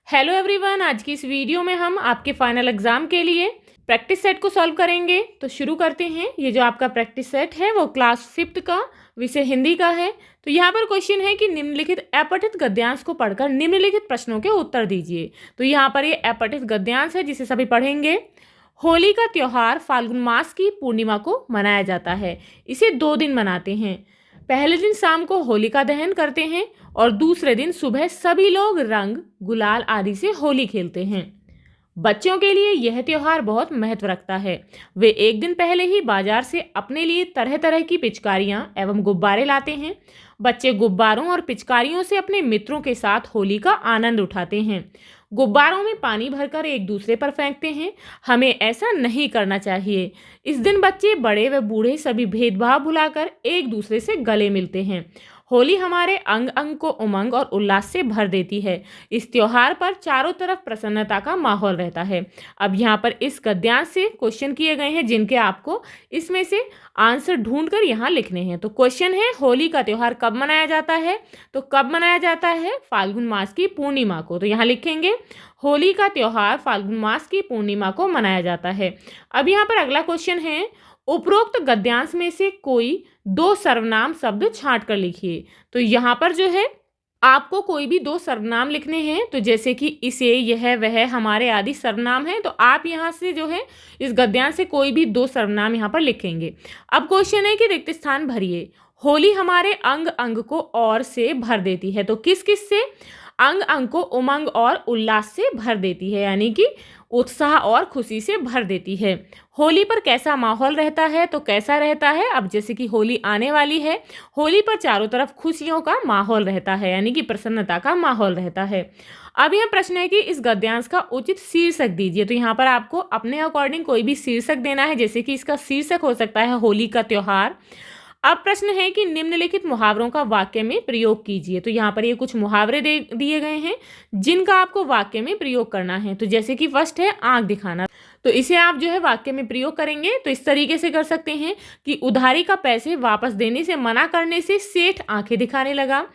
Hello everyone, आज की इस वीडियो में हम आपके फाइनल एग्जाम के लिए प्रैक्टिस सेट को सॉल्व करेंगे। तो शुरू करते हैं। ये जो आपका प्रैक्टिस सेट है वो क्लास 5th का विषय हिंदी का है। तो यहाँ पर क्वेश्चन है कि निम्नलिखित अपठित गद्यांश को पढ़कर निम्नलिखित प्रश्नों के उत्तर दीजिए। तो यहाँ पर ये अपठित गद्यांश है जिसे सभी पढ़ेंगे। होली का त्योहार फाल्गुन मास की पूर्णिमा को मनाया जाता है। इसे 2 दिन मनाते हैं। पहले दिन शाम को होलिका दहन करते हैं और दूसरे दिन सुबह सभी लोग रंग गुलाल आदि से होली खेलते हैं। बच्चों के लिए यह त्योहार बहुत महत्व रखता है। वे एक दिन पहले ही बाजार से अपने लिए तरह तरह की पिचकारियां एवं गुब्बारे लाते हैं। बच्चे गुब्बारों और पिचकारियों से अपने मित्रों के साथ होली का आनंद उठाते हैं। गुब्बारों में पानी भरकर एक दूसरे पर फेंकते हैं। हमें ऐसा नहीं करना चाहिए। इस दिन बच्चे बड़े व बूढ़े सभी भेदभाव भुलाकर एक दूसरे से गले मिलते हैं। होली हमारे अंग अंग को उमंग और उल्लास से भर देती है। इस त्योहार पर चारों तरफ प्रसन्नता का माहौल रहता है। अब यहाँ पर इस गद्यांश से क्वेश्चन किए गए हैं जिनके आपको इसमें से आंसर ढूंढकर यहाँ लिखने हैं। तो क्वेश्चन है, होली का त्योहार कब मनाया जाता है? तो कब मनाया जाता है? फाल्गुन मास की पूर्णिमा को। तो यहाँ लिखेंगे होली का त्योहार फाल्गुन मास की पूर्णिमा को मनाया जाता है। अब यहाँ पर अगला क्वेश्चन है, उपरोक्त गद्यांश में से कोई 2 सर्वनाम शब्द छांट कर लिखिए। तो यहाँ पर जो है आपको कोई भी 2 सर्वनाम लिखने हैं। तो जैसे कि इसे, यह, वह, हमारे आदि सर्वनाम हैं। तो आप यहाँ से जो है इस गद्यांश से कोई भी 2 सर्वनाम यहाँ पर लिखेंगे। अब क्वेश्चन है कि रिक्त स्थान भरिए। होली हमारे अंग अंग को और से भर देती है। तो किस किस से? अंग अंग को उमंग और उल्लास से भर देती है, यानी कि उत्साह और खुशी से भर देती है। होली पर कैसा माहौल रहता है? तो कैसा रहता है? अब जैसे कि होली आने वाली है, होली पर चारों तरफ खुशियों का माहौल रहता है, यानी कि प्रसन्नता का माहौल रहता है। अब यह प्रश्न है कि इस गद्यांश का उचित शीर्षक दीजिए। तो यहाँ पर आपको अपने अकॉर्डिंग कोई भी शीर्षक देना है। जैसे कि इसका शीर्षक हो सकता है होली का त्योहार। अब प्रश्न है कि निम्नलिखित मुहावरों का वाक्य में प्रयोग कीजिए। तो यहाँ पर ये कुछ मुहावरे दिए गए हैं जिनका आपको वाक्य में प्रयोग करना है। तो जैसे कि फर्स्ट है आंख दिखाना। तो इसे आप जो है वाक्य में प्रयोग करेंगे तो इस तरीके से कर सकते हैं कि उधारी का पैसे वापस देने से मना करने से सेठ आंखें दिखाने लगा।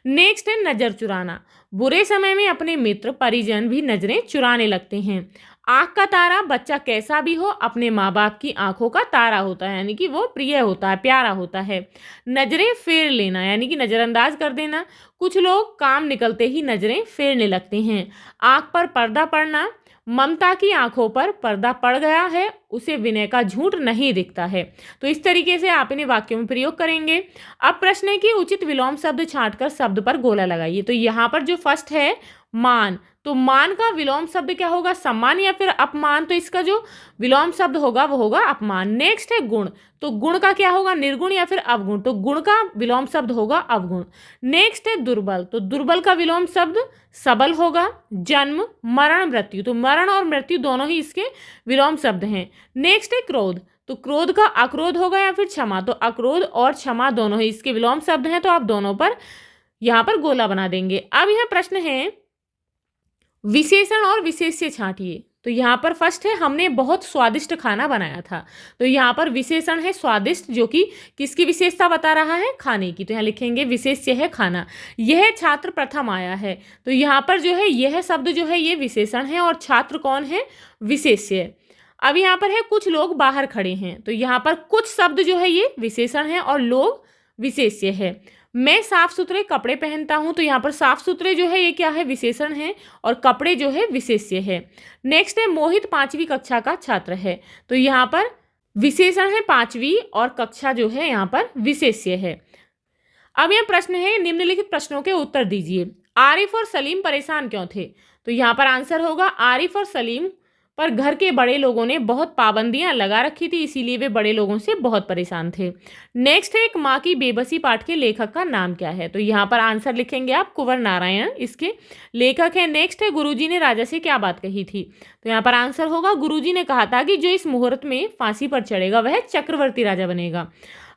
नेक्स्ट है नजर चुराना। बुरे समय में अपने मित्र परिजन भी नजरें चुराने लगते हैं। आंख का तारा, बच्चा कैसा भी हो अपने माँ बाप की आंखों का तारा होता है, यानी कि वो प्रिय होता है, प्यारा होता है। नजरें फेर लेना, यानी कि नजरअंदाज कर देना। कुछ लोग काम निकलते ही नजरें फेरने लगते हैं। आंख पर पर्दा पड़ना, ममता की आंखों पर पर्दा पड़ गया है, उसे विनय का झूठ नहीं दिखता है। तो इस तरीके से आप इन्हें वाक्यों में प्रयोग करेंगे। अब प्रश्न है कि उचित विलोम शब्द छांटकर शब्द पर गोला लगाइए। तो यहाँ पर जो फर्स्ट है मान, तो मान का विलोम शब्द क्या होगा? सम्मान या फिर अपमान। तो इसका जो विलोम शब्द होगा वो होगा अपमान। नेक्स्ट है गुण, तो गुण का क्या होगा? निर्गुण या फिर अवगुण। तो गुण का विलोम शब्द होगा अवगुण। नेक्स्ट है दुर्बल, तो दुर्बल का विलोम शब्द सबल होगा। जन्म, मरण, मृत्यु, तो मरण और मृत्यु दोनों ही इसके विलोम शब्द हैं। नेक्स्ट है क्रोध, तो क्रोध का अक्रोध होगा या फिर क्षमा। तो अक्रोध और क्षमा दोनों ही इसके विलोम शब्द हैं। तो आप दोनों पर यहाँ पर गोला बना देंगे। अब यह प्रश्न है विशेषण और विशेष्य छांटिए। तो यहाँ पर फर्स्ट है हमने बहुत स्वादिष्ट खाना बनाया था। तो यहाँ पर विशेषण है स्वादिष्ट, जो कि किसकी विशेषता बता रहा है? खाने की। तो यहाँ लिखेंगे विशेष्य है खाना। यह छात्र प्रथम आया है। तो यहाँ पर जो है यह शब्द जो है ये विशेषण है और छात्र कौन है? विशेष्य। अब यहाँ पर है कुछ लोग बाहर खड़े हैं। तो यहाँ पर कुछ शब्द जो है ये विशेषण है और लोग विशेष्य है। मैं साफ सुथरे कपड़े पहनता हूं। तो यहाँ पर साफ सुथरे जो है ये क्या है? विशेषण है और कपड़े जो है विशेष्य है। नेक्स्ट है मोहित 5वीं कक्षा का छात्र है। तो यहाँ पर विशेषण है 5वीं और कक्षा जो है यहाँ पर विशेष्य है। अब यह प्रश्न है निम्नलिखित प्रश्नों के उत्तर दीजिए। आरिफ और सलीम परेशान क्यों थे? तो यहाँ पर आंसर होगा आरिफ और सलीम पर घर के बड़े लोगों ने बहुत पाबंदियां लगा रखी थी, इसीलिए वे बड़े लोगों से बहुत परेशान थे। नेक्स्ट है एक माँ की बेबसी पाठ के लेखक का नाम क्या है? तो यहाँ पर आंसर लिखेंगे आप कुंवर नारायण इसके लेखक हैं। नेक्स्ट है गुरुजी ने राजा से क्या बात कही थी? तो यहाँ पर आंसर होगा गुरुजी ने कहा था कि जो इस मुहूर्त में फांसी पर चढ़ेगा वह चक्रवर्ती राजा बनेगा।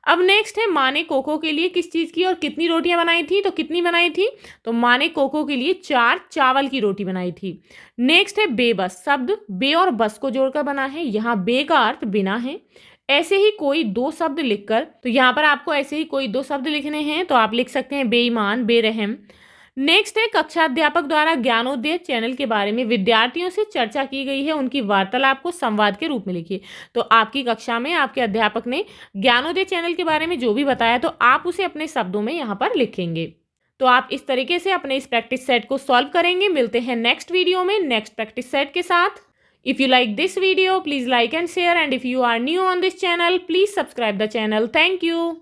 अब नेक्स्ट है माँ ने कोको के लिए किस चीज़ की और कितनी रोटियां बनाई थी? तो कितनी बनाई थी? तो माँ ने कोको के लिए 4 चावल की रोटी बनाई थी। नेक्स्ट है बेबस, शब्द बे और बस को जोड़कर बना है। यहाँ बे का अर्थ बिना है। ऐसे ही कोई 2 शब्द लिखकर, तो यहाँ पर आपको ऐसे ही कोई 2 शब्द लिखने हैं। तो आप लिख सकते हैं बेईमान, बेरहम। नेक्स्ट है कक्षा अध्यापक द्वारा ज्ञानोदय चैनल के बारे में विद्यार्थियों से चर्चा की गई है, उनकी वार्तालाप को संवाद के रूप में लिखिए। तो आपकी कक्षा में आपके अध्यापक ने ज्ञानोदय चैनल के बारे में जो भी बताया तो आप उसे अपने शब्दों में यहाँ पर लिखेंगे। तो आप इस तरीके से अपने इस प्रैक्टिस सेट को सॉल्व करेंगे। मिलते हैं नेक्स्ट वीडियो में नेक्स्ट प्रैक्टिस सेट के साथ। If you like this video please like and share, and if you are new on this channel please subscribe the channel. Thank you.